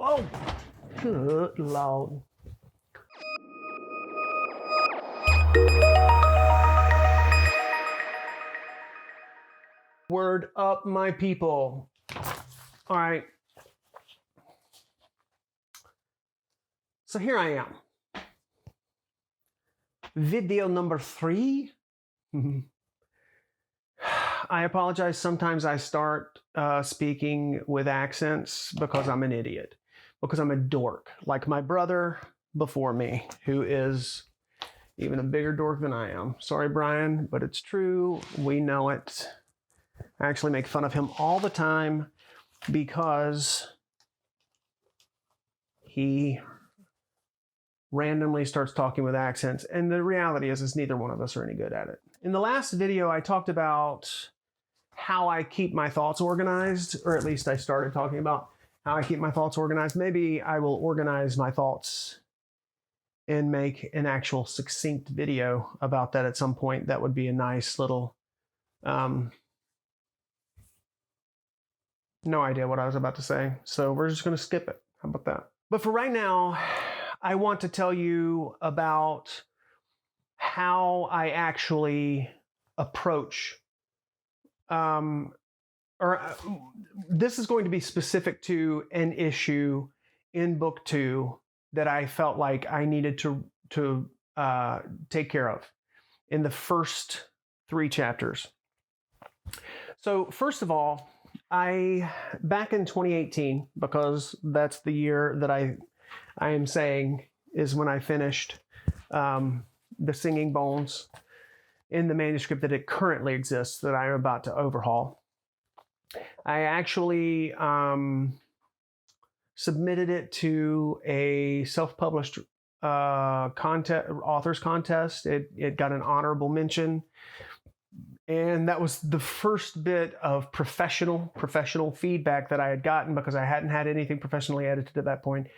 Oh, good Lord. Word up, my people. All right. So here I am. Video number 3. I apologize. Sometimes I start speaking with accents because I'm an idiot, because I'm a dork, like my brother before me, who is even a bigger dork than I am. Sorry, Brian, but it's true. We know it. I actually make fun of him all the time because he randomly starts talking with accents, and the reality is neither one of us are any good at it. In the last video, I talked about how I keep my thoughts organized, or at least I started talking about how I keep my thoughts organized. Maybe I will organize my thoughts and make an actual succinct video about that at some point. That would be a nice little, no idea what I was about to say. So we're just going to skip it. How about that? But for right now, I want to tell you about how I actually approach, this is going to be specific to an issue in book 2 that I felt like I needed to take care of in the first 3 chapters. So first of all, back in 2018, because that's the year that I am saying is when I finished the Singing Bones in the manuscript that it currently exists, that I'm about to overhaul. I actually submitted it to a self-published authors contest. It got an honorable mention. And that was the first bit of professional feedback that I had gotten, because I hadn't had anything professionally edited at that point.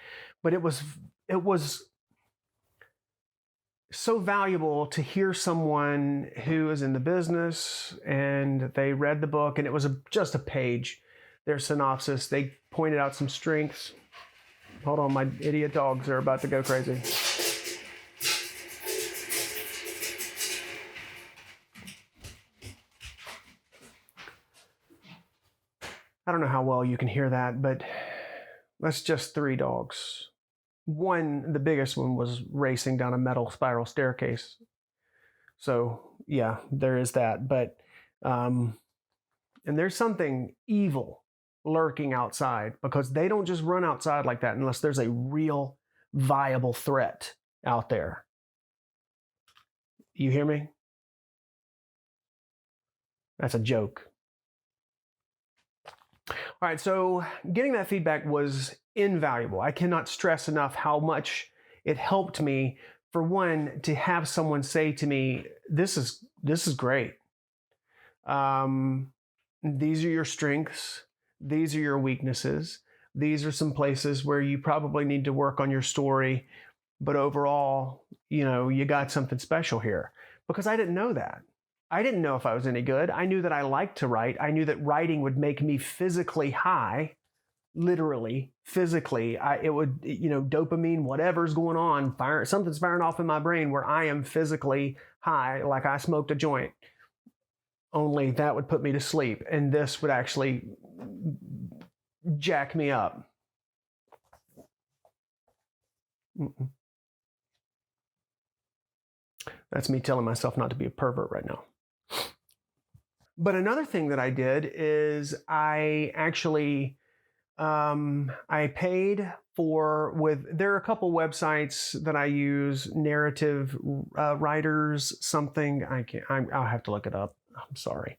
But it was so valuable to hear someone who is in the business and they read the book, and it was just a page, their synopsis. They pointed out some strengths. Hold on, my idiot dogs are about to go crazy. I don't know how well you can hear that, but that's just 3 dogs. The biggest one, was racing down a metal spiral staircase. So yeah, there is that. But and there's something evil lurking outside, because they don't just run outside like that unless there's a real viable threat out there. You hear me? That's a joke. All right, so getting that feedback was invaluable. I cannot stress enough how much it helped me, for one, to have someone say to me, this is great. These are your strengths. These are your weaknesses. These are some places where you probably need to work on your story. But overall, you got something special here. Because I didn't know that. I didn't know if I was any good. I knew that I liked to write. I knew that writing would make me physically high. Literally, physically. It would, dopamine, whatever's going on, something's firing off in my brain where I am physically high, like I smoked a joint. Only that would put me to sleep, and this would actually jack me up. That's me telling myself not to be a pervert right now. But another thing that I did is I actually I paid there are a couple websites that I use, narrative writers, something. I'll have to look it up. I'm sorry.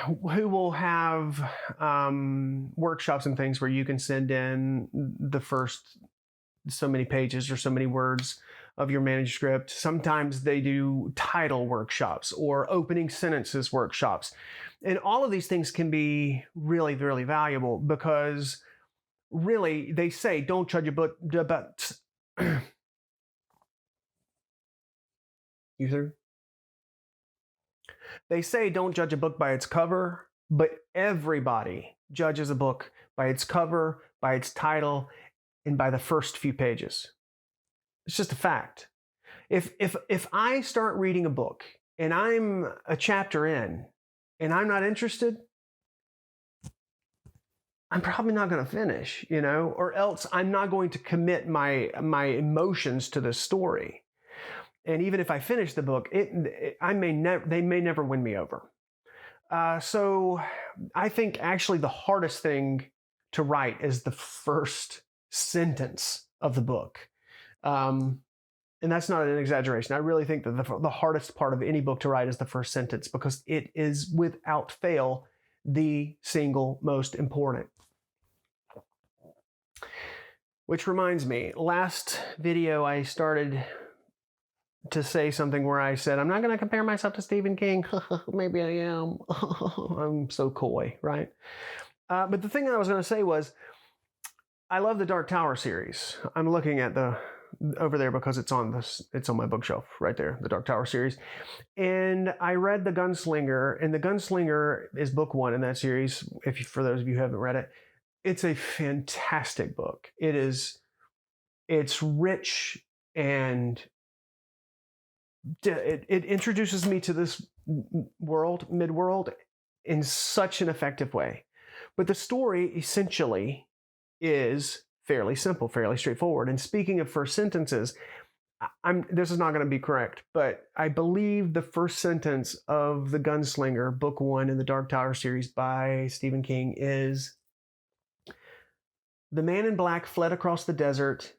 Who will have workshops and things where you can send in the first so many pages or so many words of your manuscript. Sometimes they do title workshops or opening sentences workshops. And all of these things can be really, really valuable, because really, they say, don't judge a book about... You through? They say don't judge a book by its cover, but everybody judges a book by its cover, by its title and by the first few pages. It's just a fact. If I start reading a book and I'm a chapter in and I'm not interested, I'm probably not going to finish, or else I'm not going to commit my emotions to the story. And even if I finish the book, they may never win me over. So I think actually the hardest thing to write is the first sentence of the book. And that's not an exaggeration. I really think that the hardest part of any book to write is the first sentence, because it is without fail the single most important. Which reminds me, last video I started to say something where I said, I'm not going to compare myself to Stephen King. Maybe I am. I'm so coy, right? But the thing I was going to say was, I love the Dark Tower series. I'm looking at over there because it's on my bookshelf right there, the Dark Tower series. And I read The Gunslinger, and The Gunslinger is book 1 in that series. For those of you who haven't read it, it's a fantastic book. It's rich, and it introduces me to this mid-world, in such an effective way. But the story essentially is fairly simple, fairly straightforward. And speaking of first sentences, this is not going to be correct, but I believe the first sentence of The Gunslinger, book 1 in the Dark Tower series by Stephen King, is, "The man in black fled across the desert,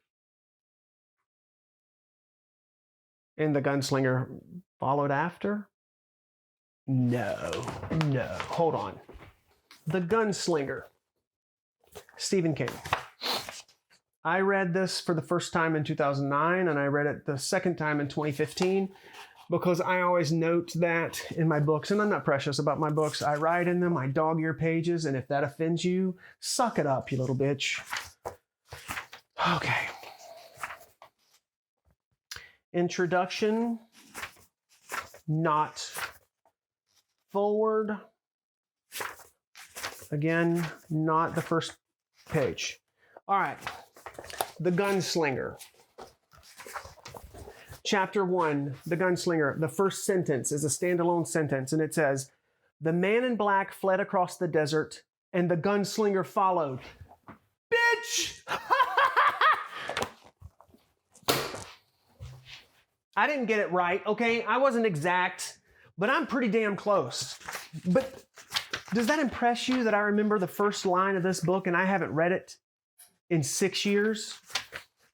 and the gunslinger followed after." No. Hold on. The Gunslinger. Stephen King. I read this for the first time in 2009, and I read it the second time in 2015, because I always note that in my books, and I'm not precious about my books. I write in them, I dog-ear pages, and if that offends you, suck it up, you little bitch. Okay. Introduction, not forward. Again, not the first page. All right. The Gunslinger. Chapter 1, The Gunslinger. The first sentence is a standalone sentence, and it says, "The man in black fled across the desert, and the gunslinger followed." Bitch! I didn't get it right, okay? I wasn't exact, but I'm pretty damn close. But does that impress you that I remember the first line of this book and I haven't read it in 6 years?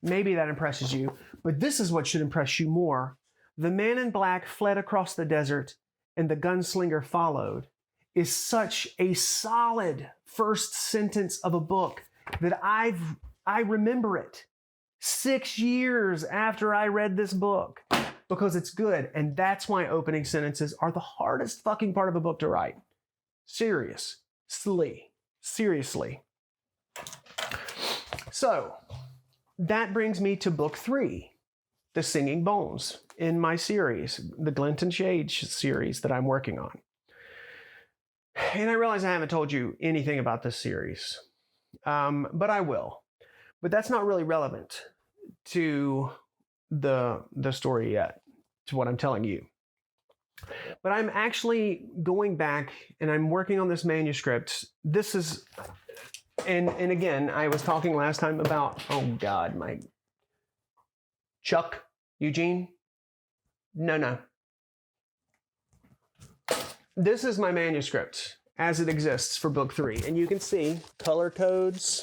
Maybe that impresses you, but this is what should impress you more. "The man in black fled across the desert, and the gunslinger followed" is such a solid first sentence of a book that I remember it 6 years after I read this book, because it's good. And that's why opening sentences are the hardest fucking part of a book to write. Seriously. So that brings me to book 3, The Singing Bones, in my series, the Glint and Shade series that I'm working on. And I realize I haven't told you anything about this series, but I will. But that's not really relevant to the story yet, to what I'm telling you. But I'm actually going back and I'm working on this manuscript. This is, and again, I was talking last time about, oh God, my Chuck, Eugene? No. This is my manuscript as it exists for book 3. And you can see color codes,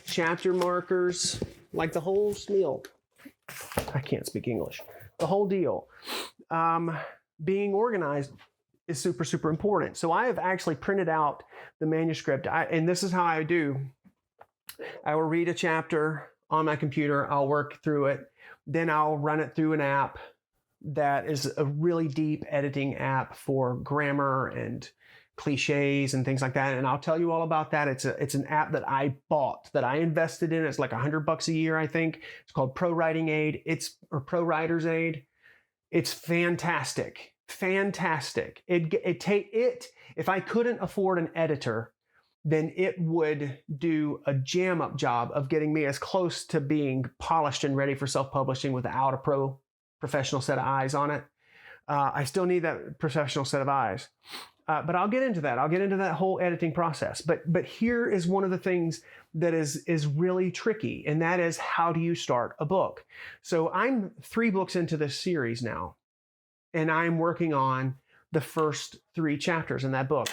chapter markers, like the whole spiel. I can't speak English. The whole deal. Being organized is super, super important. So I have actually printed out the manuscript. And this is how I do. I will read a chapter on my computer. I'll work through it. Then I'll run it through an app that is a really deep editing app for grammar and cliches and things like that. And I'll tell you all about that. It's an app that I bought, that I invested in. It's like $100 a year, I think. It's called Pro Writing Aid. Or Pro Writer's Aid. It's fantastic. If I couldn't afford an editor, then it would do a jam-up job of getting me as close to being polished and ready for self-publishing without a professional set of eyes on it. I still need that professional set of eyes. But I'll get into that. I'll get into that whole editing process. But here is one of the things that is really tricky, and that is, how do you start a book? So I'm 3 books into this series now, and I'm working on the first 3 chapters in that book.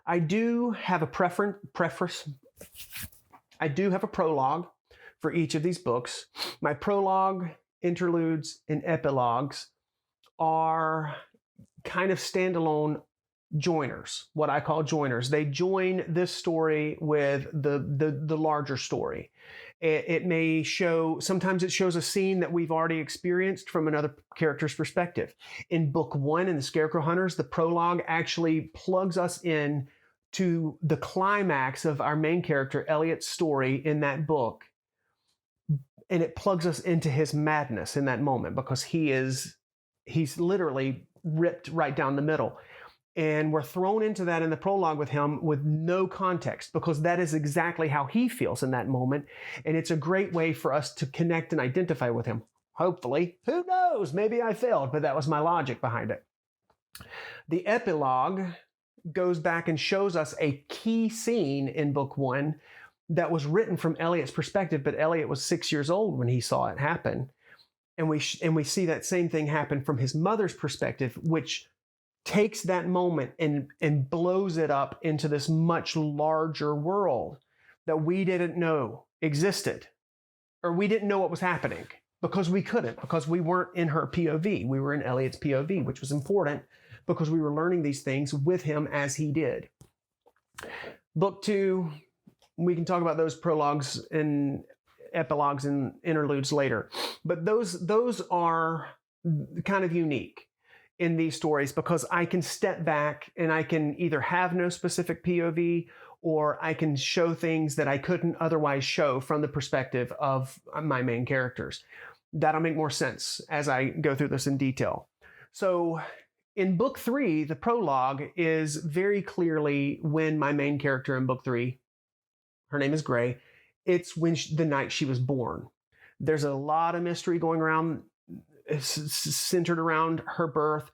I do have a preface. I do have a prologue for each of these books. My prologue, interludes, and epilogues are kind of standalone joiners, what I call joiners. They join this story with the larger story. It may show, sometimes it shows a scene that we've already experienced from another character's perspective. In book 1, in The Scarecrow Hunters, the prologue actually plugs us in to the climax of our main character, Elliot's story in that book. And it plugs us into his madness in that moment, because he's literally ripped right down the middle. And we're thrown into that in the prologue with him with no context, because that is exactly how he feels in that moment. And it's a great way for us to connect and identify with him. Hopefully. Who knows? Maybe I failed, but that was my logic behind it. The epilogue goes back and shows us a key scene in book 1 that was written from Elliot's perspective, but Elliot was 6 years old when he saw it happen. And we see that same thing happen from his mother's perspective, which takes that moment and blows it up into this much larger world that we didn't know existed, or we didn't know what was happening, because we couldn't, because we weren't in her POV. We were in Elliot's POV, which was important because we were learning these things with him as he did. Book 2, we can talk about those prologues and epilogues and interludes later, but those are kind of unique in these stories, because I can step back and I can either have no specific POV, or I can show things that I couldn't otherwise show from the perspective of my main characters. That'll make more sense as I go through this in detail. So in book 3, the prologue is very clearly when my main character in book 3, her name is Gray, it's when the night she was born. There's a lot of mystery going around, centered around her birth.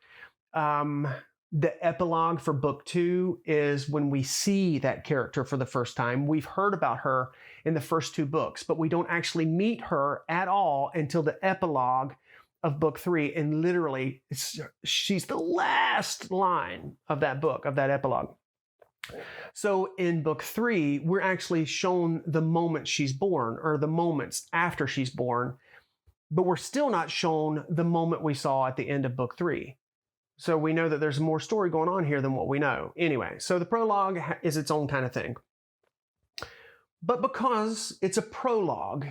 The epilogue for book 2 is when we see that character for the first time. We've heard about her in the first 2 books, but we don't actually meet her at all until the epilogue of book 3. And literally, she's the last line of that book, of that epilogue. So in book 3, we're actually shown the moment she's born, or the moments after she's born, but we're still not shown the moment we saw at the end of book 3. So we know that there's more story going on here than what we know. Anyway, so the prologue is its own kind of thing. But because it's a prologue,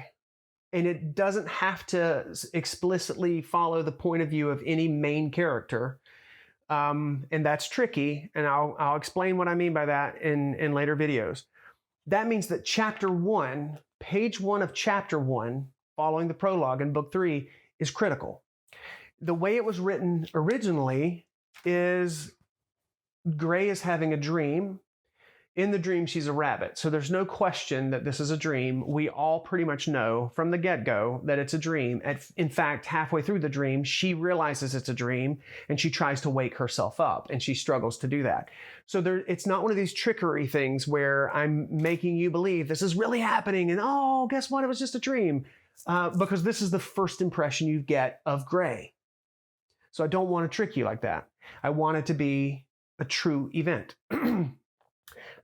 and it doesn't have to explicitly follow the point of view of any main character, and that's tricky, and I'll explain what I mean by that in later videos. That means that chapter 1, page 1 of chapter 1, following the prologue in book 3, is critical. The way it was written originally is Gray is having a dream. In the dream, she's a rabbit. So there's no question that this is a dream. We all pretty much know from the get-go that it's a dream. In fact, halfway through the dream, she realizes it's a dream, and she tries to wake herself up, and she struggles to do that. So it's not one of these trickery things where I'm making you believe this is really happening, and oh, guess what? It was just a dream. Because this is the first impression you get of Gray. So I don't want to trick you like that. I want it to be a true event.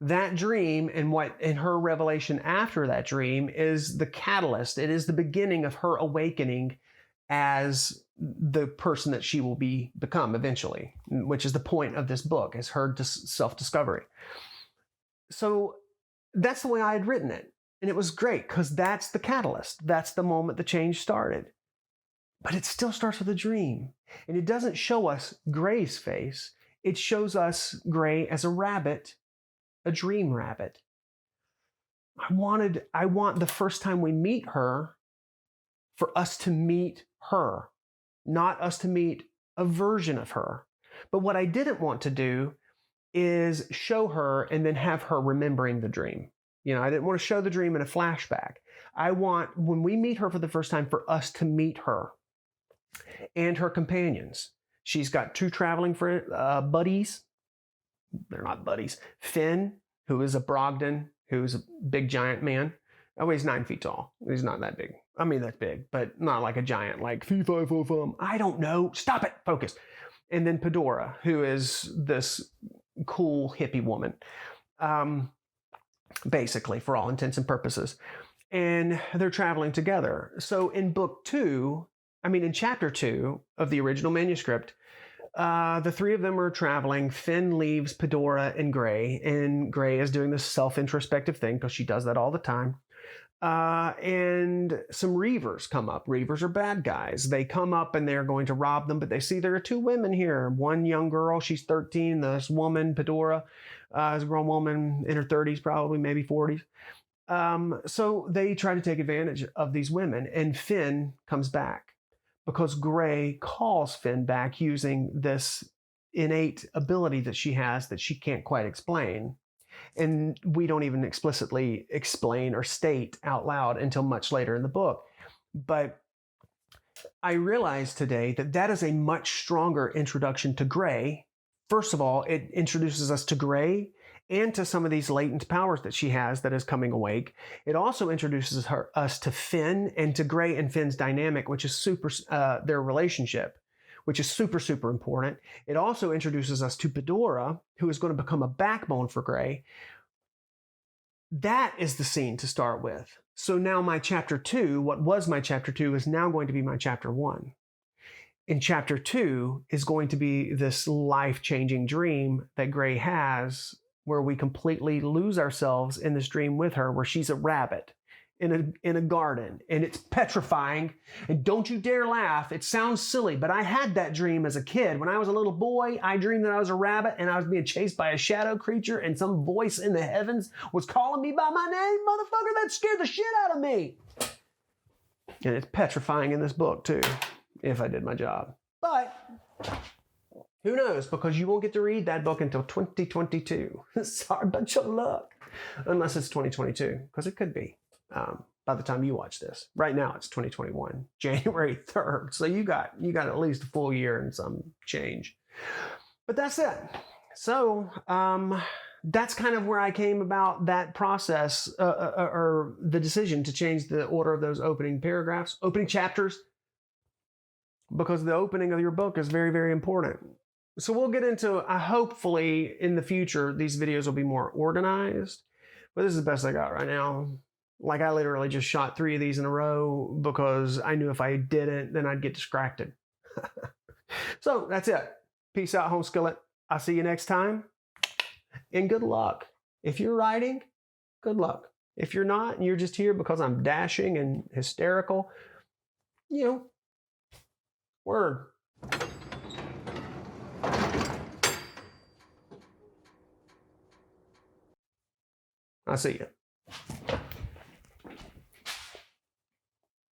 That dream and her revelation after that dream is the catalyst. It is the beginning of her awakening as the person that she will become eventually, which is the point of this book, is her self-discovery. So that's the way I had written it. And it was great, because that's the catalyst. That's the moment the change started. But it still starts with a dream. And it doesn't show us Gray's face. It shows us Gray as a rabbit, a dream rabbit. I want the first time we meet her for us to meet her, not us to meet a version of her. But what I didn't want to do is show her and then have her remembering the dream. I didn't want to show the dream in a flashback. I want, when we meet her for the first time, for us to meet her and her companions. She's got 2 traveling buddies. They're not buddies. Finn, who is a Brogdon, who's a big giant man. Oh, he's 9 feet tall. He's not that big. I mean, that's big, but not like a giant, like fee fi fo fum. I don't know. Stop it. Focus. And then Pedora, who is this cool hippie woman, basically, for all intents and purposes. And they're traveling together. So in chapter 2 of the original manuscript, the 3 of them are traveling. Finn leaves Pedora and Gray is doing this self-introspective thing because she does that all the time. And some Reavers come up. Reavers are bad guys. They come up and they're going to rob them, but they see there are 2 women here. One young girl, she's 13. This woman, Pedora, is a grown woman in her 30s, probably, maybe 40s. So they try to take advantage of these women, and Finn comes back because Gray calls Finn back using this innate ability that she has that she can't quite explain. And we don't even explicitly explain or state out loud until much later in the book. But I realized today that that is a much stronger introduction to Gray. First of all, it introduces us to Gray and to some of these latent powers that she has that is coming awake. It also introduces us to Finn and to Gray and Finn's dynamic, which is their relationship, which is super, super important. It also introduces us to Pedora, who is going to become a backbone for Gray. That is the scene to start with. So now my chapter 2, what was my chapter 2, is now going to be my chapter 1. In chapter 2 is going to be this life-changing dream that Gray has, where we completely lose ourselves in this dream with her, where she's a rabbit in a garden, and it's petrifying. And don't you dare laugh. It sounds silly, but I had that dream as a kid. When I was a little boy, I dreamed that I was a rabbit and I was being chased by a shadow creature, and some voice in the heavens was calling me by my name. Motherfucker, that scared the shit out of me. And it's petrifying in this book too, if I did my job. But who knows, because you won't get to read that book until 2022. Sorry about your luck. Unless it's 2022, because it could be. By the time you watch this. Right now it's 2021, January 3rd. So you got at least a full year and some change. But that's it. So that's kind of where I came about that process, or the decision to change the order of those opening paragraphs, opening chapters, because the opening of your book is very, very important. So we'll get into, hopefully in the future, these videos will be more organized, but this is the best I got right now. Like, I literally just shot 3 of these in a row because I knew if I didn't, then I'd get distracted. So that's it. Peace out, home skillet. I'll see you next time. And good luck. If you're writing, good luck. If you're not, and you're just here because I'm dashing and hysterical, word. I'll see you.